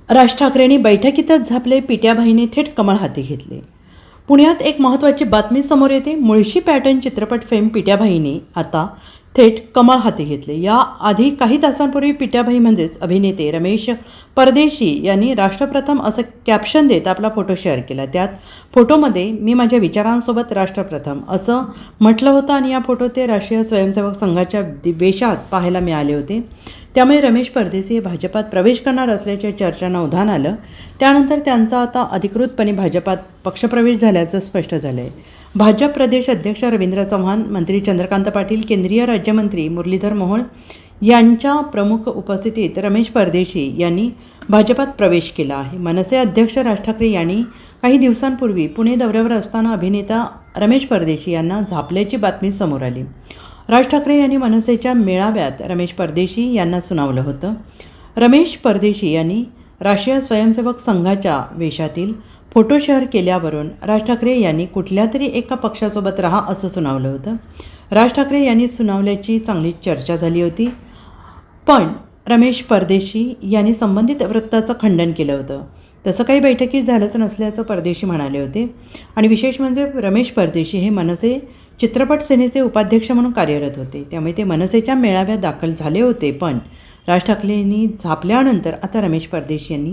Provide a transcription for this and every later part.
राज ठाकरेंनी बैठकीतच झापले, पिट्याभाईने थेट कमळ हाती घेतले. पुण्यात एक महत्त्वाची बातमी समोर येते. मुळशी पॅटर्न चित्रपट फेम पिट्याभाईने आता थेट कमळ हाती घेतले. याआधी काही तासांपूर्वी पिट्याभाई म्हणजेच अभिनेते रमेश परदेशी यांनी राष्ट्रप्रथम असं कॅप्शन देत आपला फोटो शेअर केला. त्यात फोटोमध्ये मी माझ्या विचारांसोबत राष्ट्रप्रथम असं म्हटलं होतं आणि या फोटो ते राष्ट्रीय स्वयंसेवक संघाच्या वेशात पाहायला मिळाले होते. त्यामुळे रमेश परदेशी हे भाजपात प्रवेश करणार असल्याच्या चर्चांना उधाण आलं. त्यानंतर त्यांचा आता अधिकृतपणे भाजपात पक्षप्रवेश झाल्याचं स्पष्ट झालं आहे. भाजप प्रदेश अध्यक्ष रवींद्र चव्हाण, मंत्री चंद्रकांत पाटील, केंद्रीय राज्यमंत्री मुरलीधर मोहोळ यांच्या प्रमुख उपस्थितीत रमेश परदेशी यांनी भाजपात प्रवेश केला आहे. मनसे अध्यक्ष राज ठाकरे यांनी काही दिवसांपूर्वी पुणे दौऱ्यावर असताना अभिनेता रमेश परदेशी यांना झापल्याची बातमी समोर आली. राज ठाकरे यांनी मनसेच्या मेळाव्यात रमेश परदेशी यांना सुनावलं होतं. रमेश परदेशी यांनी राष्ट्रीय स्वयंसेवक संघाच्या वेशातील फोटो शेअर केल्यावरून राज ठाकरे यांनी कुठल्या तरी एका पक्षासोबत राहा असं सुनावलं होतं. राज ठाकरे यांनी सुनावल्याची चांगली चर्चा झाली होती, पण रमेश परदेशी यांनी संबंधित वृत्ताचं खंडन केलं होतं. तसं काही बैठकीत झालंच नसल्याचं परदेशी म्हणाले होते. आणि विशेष म्हणजे रमेश परदेशी हे मनसे चित्रपट सेनेचे उपाध्यक्ष म्हणून कार्यरत होते. त्यामुळे ते मनसेच्या मेळाव्यात दाखल झाले होते. पण राज ठाकरेंनी झापल्यानंतर आता रमेश परदेशी यांनी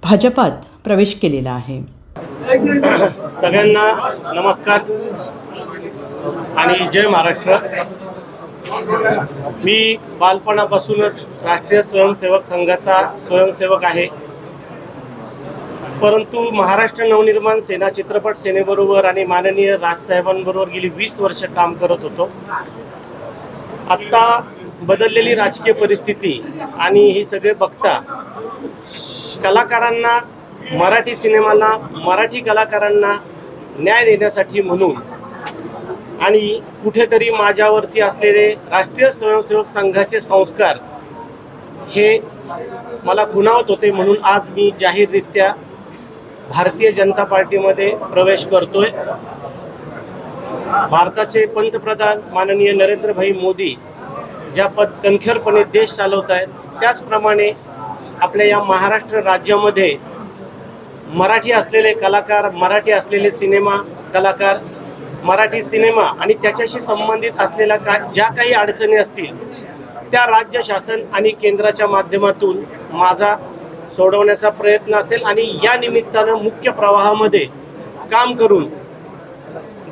भाजपात प्रवेश केलेला आहे. सगळ्यांना नमस्कार आणि जय महाराष्ट्र. मी बालपणापासूनच राष्ट्रीय स्वयंसेवक संघाचा स्वयंसेवक आहे, परंतु महाराष्ट्र नवनिर्माण सेना चित्रपट सेनेबरोबर आणि माननीय राजसाहेबांबरोबर गेली 20 वर्ष काम करत होतो. आत्ता बदललेली राजकीय परिस्थिती आणि ही सगळे बघता कलाकारांना, मराठी सिनेमाला, मराठी कलाकारांना न्याय देण्यासाठी म्हणून आणि कुठेतरी माझ्यावरती असलेले राष्ट्रीय स्वयंसेवक संघाचे संस्कार हे मला खुणावत होते, म्हणून आज मी जाहीररित्या भारतीय जनता पार्टीमध्ये प्रवेश करतोय. भारताचे पंतप्रधान माननीय नरेंद्रभाई मोदी ज्या कणखरपणे देश चालवत आहेत, त्याचप्रमाणे आपल्या या महाराष्ट्र राज्यामध्ये मराठी असलेले कलाकार, मराठी असलेले सिनेमा कलाकार, मराठी सिनेमा आणि त्याच्याशी संबंधित असलेल्या ज्या काही अडचणी असतील त्या राज्य शासन आणि केंद्राच्या माध्यमातून माझा सोडवण्याचा प्रयत्न असेल. आणि या निमित्तानं मुख्य प्रवाहामध्ये काम करून,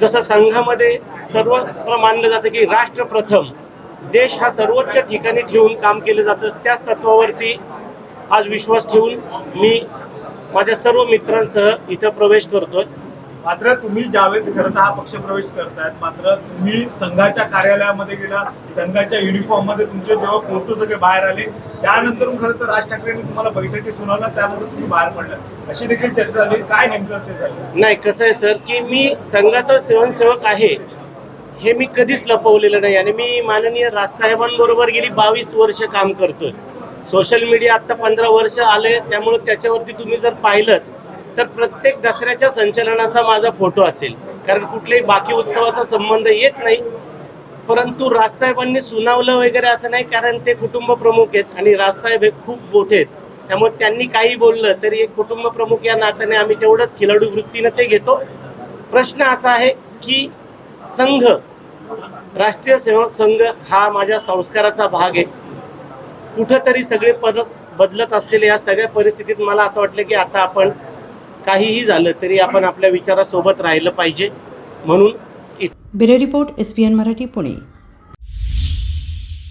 जसं संघामध्ये सर्वत्र मानलं जातं की राष्ट्रप्रथम, देश हा सर्वोच्च ठिकाणी ठेवून काम केलं जातं, त्याच तत्वावरती आज विश्वास ठेवून मी माझ्या सर्व मित्रांसह इथं प्रवेश करतोय. मात्र तुम्ही ज्यावेळेस खरं तर हा पक्ष प्रवेश करतायत, मात्र तुम्ही संघाच्या कार्यालयामध्ये गेला, संघाच्या युनिफॉर्ममध्ये तुमचे जेव्हा फोटो सगळे बाहेर आले, त्यानंतर खरं तर राज ठाकरेंनी तुम्हाला बैठकीत सुनावलं, त्यामध्ये तुम्ही बाहेर पडलात, अशी देखील चर्चा झाली. काय नेमकं ते झालं? नाही, कसं आहे सर की मी संघाचा स्वयंसेवक आहे हे मी कधीच लपवलेलं नाही. आणि मी माननीय राजसाहेबांबरोबर गेली 22 वर्ष काम करतोय. सोशल मीडिया आत्ता 15 वर्ष आले, त्यामुळे त्याच्यावरती तुम्ही जर पाहिलं तर प्रत्येक दसऱ्याच्या संचलनाचा माझा फोटो असेल, कारण कुठल्याही बाकी उत्सवाचा संबंध येत नाही. परंतु राजसाहेबांनी सुनावलं वगैरे असं नाही, कारण ते कुटुंब प्रमुख आहेत आणि राजसाहेब हे खूप मोठे आहेत. त्यामुळे त्यांनी काही बोललं तरी एक कुटुंब प्रमुख या नात्याने आम्ही तेवढंच खिलाडू वृत्तीनं ते घेतो. प्रश्न असा आहे की संघ, राष्ट्रीय सेवक संघ हा माझ्या संस्काराचा भाग आहे. कुठंतरी सगळे परत बदलत असलेल्या या सगळ्या परिस्थितीत मला असं वाटलं की आता आपण काहीही झालं तरी आपण आपल्या विचारासोबत राहिलं पाहिजे. म्हणून bureau report, SPN Marathi, Pune.